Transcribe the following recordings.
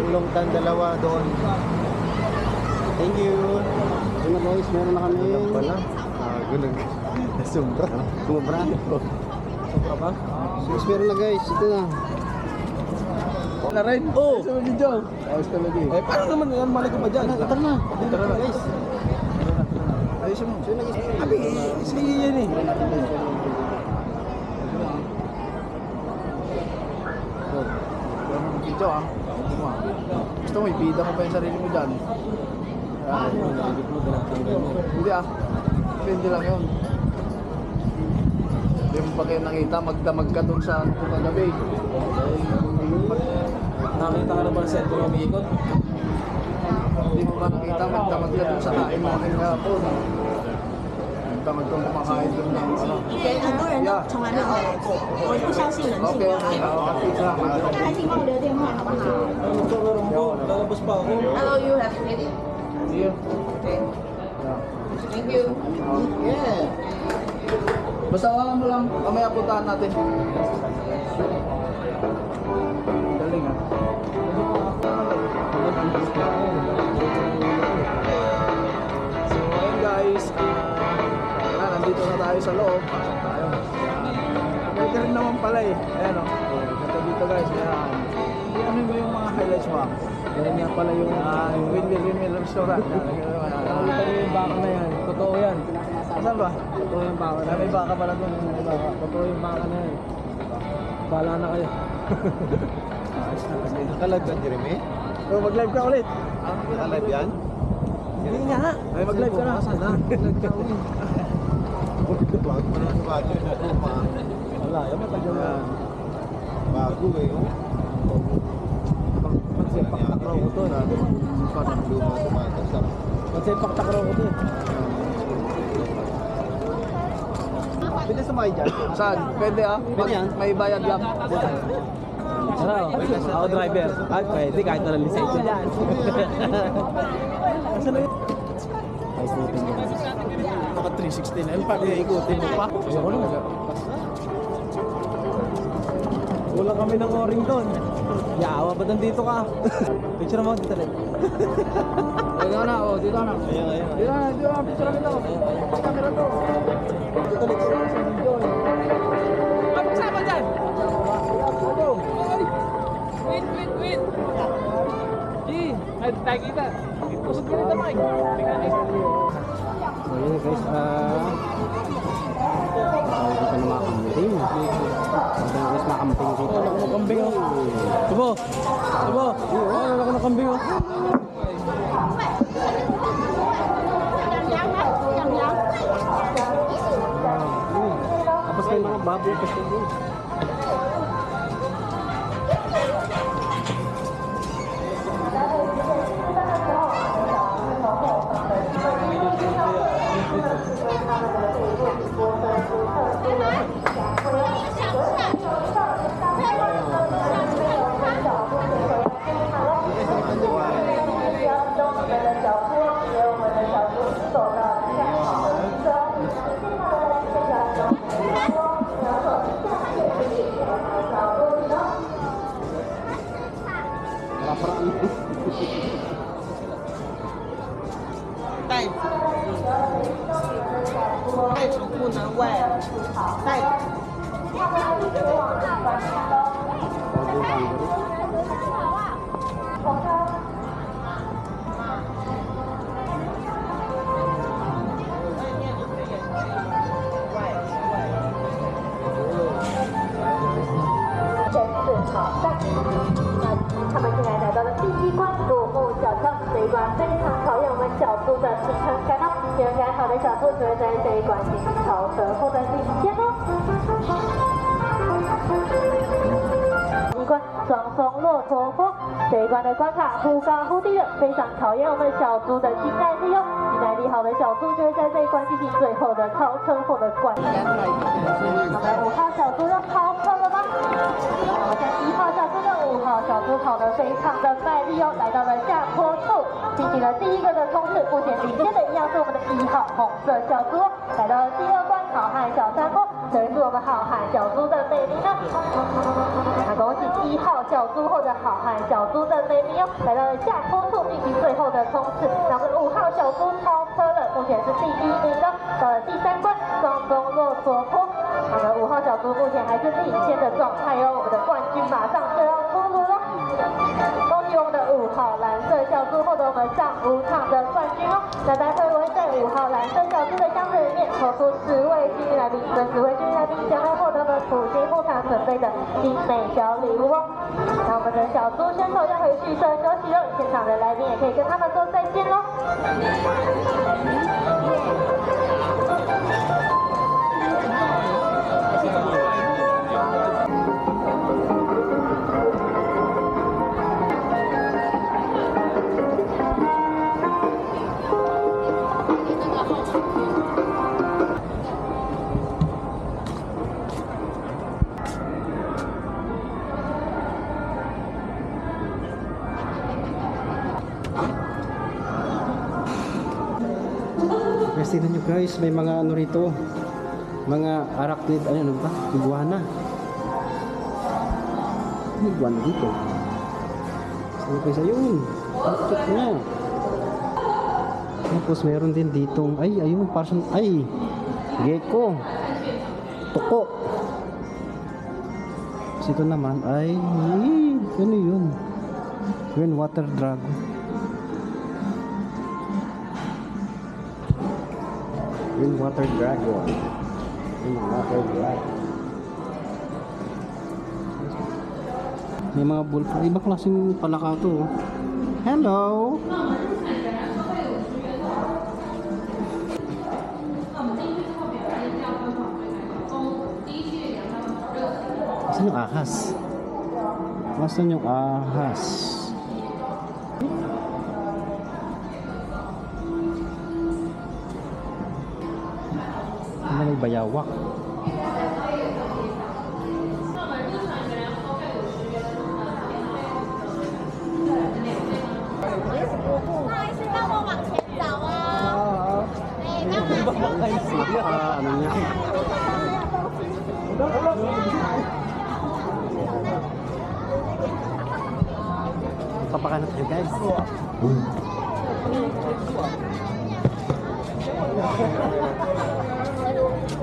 Yung tan dalawa doon. Thank you. Ito na guys, meron na kami. Alam pala. Gulag. Sumbra. Sumobra. Sobra ba? Guys, meron na guys. Ito na. Na rin? Oo. Sa video. Ayos ka lagi. Eh, paano naman yan? Mali ko ba dyan? Tara na. Tara na guys. Ayos mo. Abi, sige yan eh. Video ah. Gusto mo, ibida mo pa yung sarili mo dyan. Hindi ah. Hindi lang yun. Hindi mo pa kayo nakita, magdamag ka dun sa kagabi. Nakita ka na ba sa cellphone umiikot? Hindi mo ba nakita, magdamag ka dun sa kain natin kahapon. Magdamag kang kumakain dun ng ano. 很多人都从来没有回来过，我不相信人性。 Okay, okay. Salamat. 那还请帮我留电话好不好 Magkakaroon ko. Lalabas pa ako.？Hello, you have ready? Here. Okay. Thank you. Yeah. Basta alam mo lang, mamaya puntahan natin. Galing ah. So ayun guys, nandito na tayo sa loob. Pasok tayo. Pwede rin naman pala eh. Ayan o. Ganda dito guys. Ayan. Ano ba yung mga highlights mo? Ganyan nga pala yung Windy Rimil Restaurant. nakita niyo yung baka na yan. Totoo yan. Saan ba? Totoo yung baka na. May baka pala doon. May baka. Totoo yung baka na yan. Bahala na kayo. Nakalag ka, Jeremy? So mag-live ka ulit. Nakalag yan? Hindi nga. Ay mag-live ka na. Sana. Mag-live ka ulit. Bago pa naman sa bago. Wala. Yung matagal na. Bago eh. Magsepak takraw ko to. Parang luma tumatas. Magsepak takraw ko to. Pwede sumakay dyan? Saan? Pwede ah. Pwede yan. May bayad lang. Ano? Ako driver. Ay, pwede. Kahit na lisensya dyan. Saan na yun? Paikutin mo. Naka 360 na yun. Paano ikutin mo pa? Ayoko na. Wala kami ng o-ring doon. Yawa, ba't nandito ka? Picture mo, dito lang. Dito na, oh. Dito na. Ayun. Dito na, dito na. Picture kita. Camera to. Dito lang sa video. Ano kasama dyan? Wait. Ay, tayo kita. Pusod ka rin naman. So yun guys, dito na mga kambing. Dito guys mga kambing dito. Wala ko ng kambing oh. Tubo! Wala ko ng kambing oh. Tapos may mga baboy kasi doon.他们现在来到了第一关独木小跳，这一关非常考验我们小猪的平衡感哦。平衡感好的小猪就会在这一关进行超车或者领先哦。第一关双峰骆驼峰，这一关的关卡忽高忽低的，非常考验我们小猪的肌耐力哦。肌耐力好的小猪就会在这一关进行最后的超车或者关联。好的，5号小猪要超车了吗？好，在1号小猪的5号小猪跑得非常的卖力哦，来到了下坡处，进行了第一个的冲刺。目前领先的一样是我们的1号红色小猪，来到了第二关。好汉小山坡，这是我们好汉小猪的美名呢。那恭喜1号小猪或者好汉小猪的美名哦，来到了下坡处进行最后的冲刺。那我们5号小猪超车了，目前是第1名的，到了第3关双峰骆驼坡。那么5号小猪目前还是领先的状态哦，我们的冠军马上就要出炉了。恭喜我们的5号蓝色小猪获得我们上午场的冠军哦。那待会我会在5号蓝色小猪的箱子里面抽出10位幸运来宾，这10位幸运来宾将会获得我们普星牧场准备的精美小礼物哦。那我们的小猪选手要回去社休息了，现场的来宾也可以跟他们说再见喽。Guys, tignan nyo guys, may mga ano rito, mga arachnid, ano ba? Iguana. May iguana dito. Sabi ko sa yun, ang cute niya. Tapos meron din ditong, ay ayun, parang, ay, gecko, toko. Tapos ito naman ay, ano yun? Yun, water dragon. Yung water dragon. Yung water dragon. May mga bullfrog. Ibang klaseng palaka to. Hello! Asan yung ahas? Asan yung ahas? May bayawak. Ano niya? Papakain natin guys.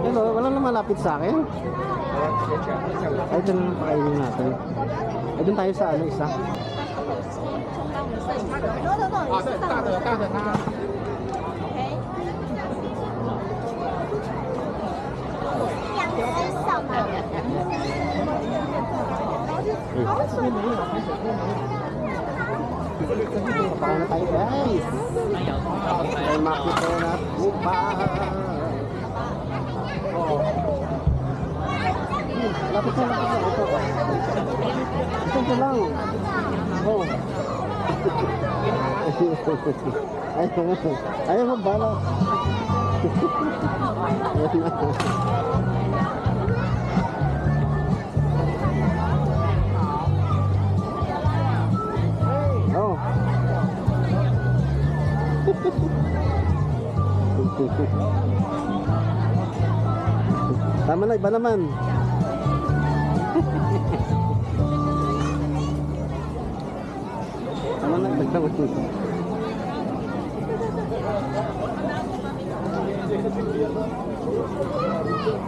Hello, wala na malapit sa akin. Ay, ito na lang pakainin natin. Ay, doon tayo sa ano, isa. Papakain na tayo guys. Ay, makita na bupa. Lapit na lang ito. Ito lang. Oh. Ayaw magbala. Oh. Tama na, iba naman. Tama na, iba naman.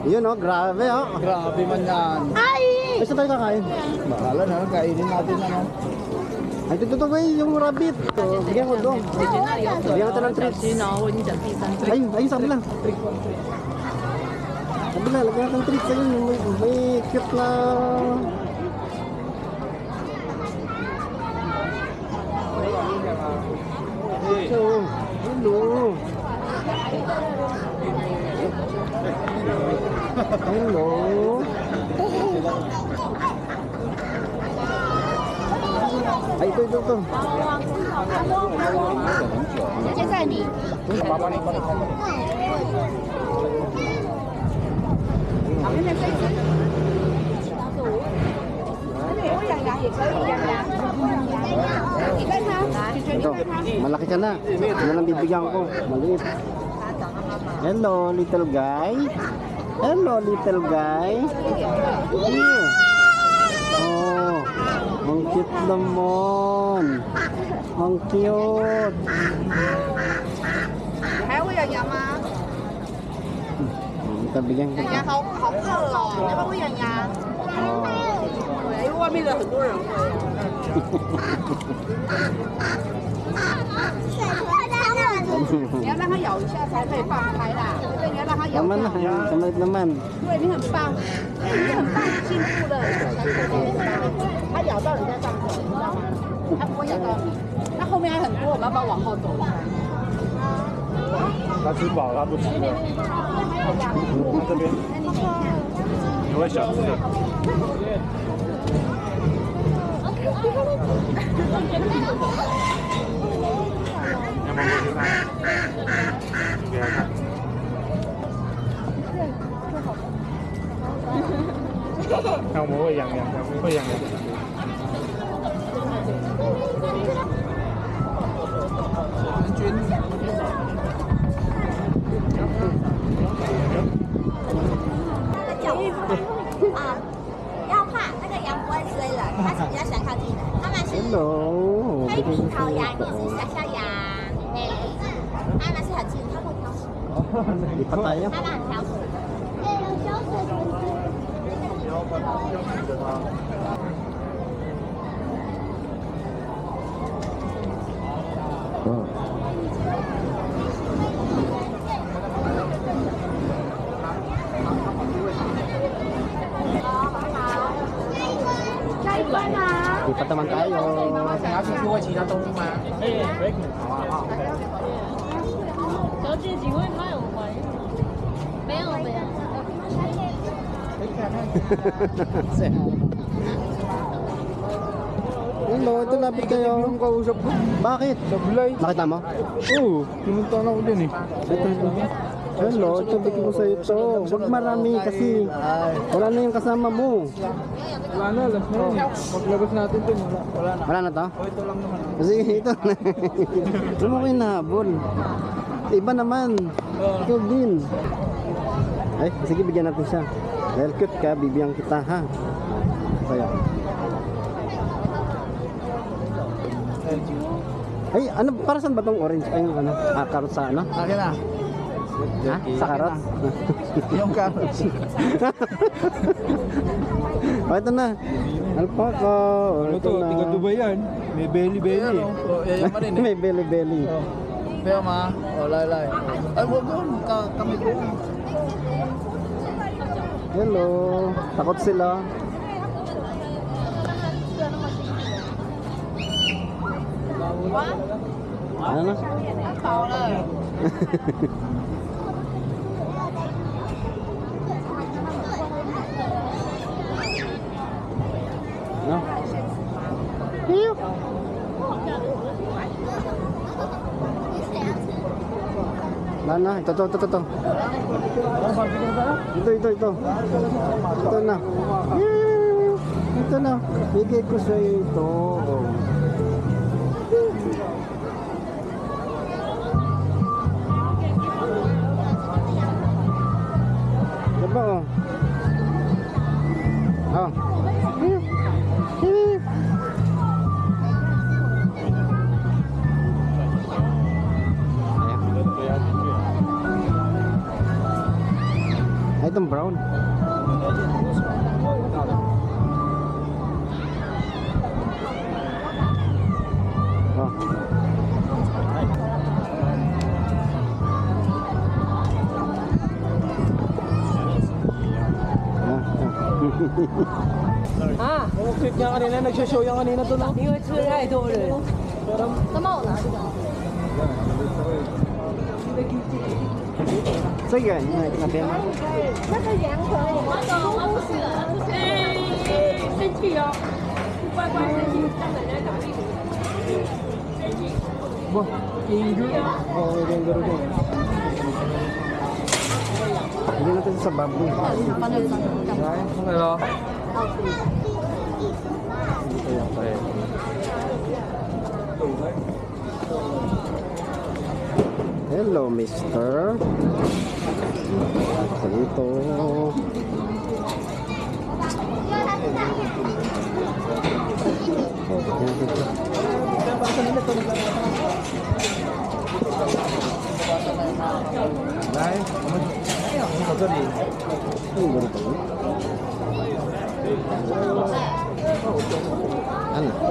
Yun oh, grabe oh. Grabe man yan. Ay! Ay, saan tayo kakain? Bahala na, kainin natin ano. Ay, ito yung rabbit. So, bigyan mo doon. Bigyan natin ng treats. Ayun, ayun sa kabila. Kabila, lagyan natin ng treats. Ayun, may cute na... So, hello. Hello. Ay, ito. 直接在你。 Ito, malaki ka na. Yan ang bibigyan ko. Maliit. Hello, little guy. Hello, little guy. Here. Oh, ang cute naman. Ang cute. 还要喂养羊吗？ Bigyan 养 kita. 羊好饿哦，要不要喂养羊？ Oh. 对，因为外面的很多人喂。你要让它咬一下才可以放开啦，对不对？你要让它咬 Naman 一 na, 下。 kamay naman. 对，你很棒，你很棒，你进步了。它咬到你再放手，你知道吗？它不会咬到你。那后面还很多，我们要不要往后走一下？他吃饱，他不吃了。这边有个小吃的。要不过去看？你给他看。看我们会养羊，会养羊。要怕那个羊不会追人，它是比较喜欢靠近人。它们是 Hello. 黑皮烤羊，也是小小羊，哎，它们是很近，它会挑食， Lipat tayo. 它们很挑食。Lipat naman tayo. 你要去看过其他动物吗？好啊，好。小姐，请问她有怀孕？没有，没有。 Hello, ito lapit kayo. Yung kausap ko. Bakit? Sablay. Nakita mo? Oo, pinunta na ako din eh. Ito. Hello, ito bigyan ko sa'yo ito. Huwag marami kasi wala na yung kasama mo. Wala na, last na yun. Paglabas natin dun, wala na. Wala na to? Oh, ito lang naman. Kasi ito na. Ano mo kayo nahabol? Iba naman. Ikaw din. Ay, sige bigyan natin siya. Dahil cute ka, bibigyan kita ha. Kaya. Ay, ano, para saan ba tong orange? Ay, yung ano? Carrot sa ano? Akin na. Ha? Sa carrot? Yung carrots. Oh, ito na. Alpaca. Oh, Ano ito to? na. Tiga Dubai yan. May belly-belly. Yan pa rin eh. May belly-belly. Pero ma, lay. Ay, wag doon. Kami doon. Hello. Takot sila. Ano na? 好了。 No? Hiyo. Mana? Ito. Ito. Ito na. Hiyo. Ito na. Bigay ko sa ito. Diba oh? Oh. Hiyo. Hiyo. Ay, itong brown. Oh.啊， Oo, cute niya kanina. Nagsashow yan kanina to no? 因为吃太多了。那帮我拿这个。 Sige, natin. 那个羊可以，我懂，我不是。生气哦，乖乖生气，让奶奶打屁股。Ba, injured. Oo, yung garo din. Hindi natin sa baboy. Hello. Hello, mister. Sa dito. Dai, kamu tadi. Ini baru tahu. Ano?